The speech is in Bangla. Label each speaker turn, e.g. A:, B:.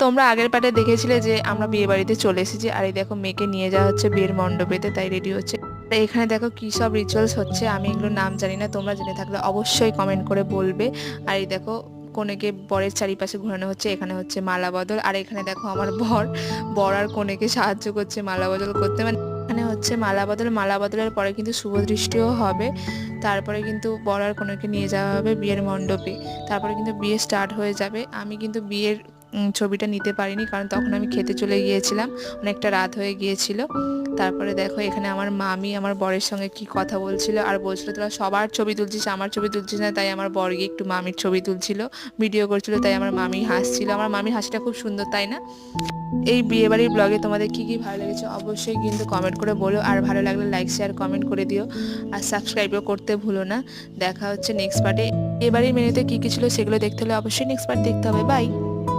A: তোমরা আগের পার্টে দেখেছিলে যে আমরা বিয়ে বাড়িতে চলে এসেছি, আর এই দেখো মেয়েকে নিয়ে যাওয়া হচ্ছে বিয়ের মণ্ডপেতে, তাই রেডি হচ্ছে। তো এখানে দেখো কি সব রিচুয়ালস হচ্ছে, আমি এগুলোর নাম জানি না, তোমরা জেনে থাকলে অবশ্যই কমেন্ট করে বলবে। আর এই দেখো কনেকে বরের চারিপাশে ঘোরানো হচ্ছে, এখানে হচ্ছে মালা বদল, আর এখানে দেখো আমার বর বর আর কনেকে সাহায্য করছে মালা বদল করতে। মানে এখানে হচ্ছে মালা বদল, মালা বদলের পরে কিন্তু শুভ দৃষ্টিও হবে, তারপরে কিন্তু বর আর কনেকে নিয়ে যাওয়া হবে বিয়ের মণ্ডপে, তারপরে কিন্তু বিয়ে স্টার্ট হয়ে যাবে। আমি কিন্তু বিয়ের ছবিটা নিতে পারিনি, কারণ তখন আমি খেতে চলে গিয়েছিলাম, অনেকটা রাত হয়ে গিয়েছিল। তারপরে দেখো এখানে আমার মামি আমার বরের সঙ্গে কি কথা বলছিল, আর বলছিল তোরা সবার ছবি তুলছিস, আমার ছবি তুলছিস না, তাই আমার বর গিয়ে একটু মামির ছবি তুলছিল, ভিডিও করছিল, তাই আমার মামি হাসছিল। আমার মামির হাসিটা খুব সুন্দর, তাই না? এই বিয়েবাড়ির ব্লগে তোমাদের কি কি ভালো লেগেছে অবশ্যই কিন্তু কমেন্ট করে বলো, আর ভালো লাগলে লাইক শেয়ার কমেন্ট করে দিও, আর সাবস্ক্রাইবও করতে ভুলো না। দেখা হচ্ছে নেক্সট পার্টে। এবারের মেনুতে কি কি ছিল সেগুলো দেখতে হলে অবশ্যই নেক্সট পার্ট দেখতে হবে। বাই।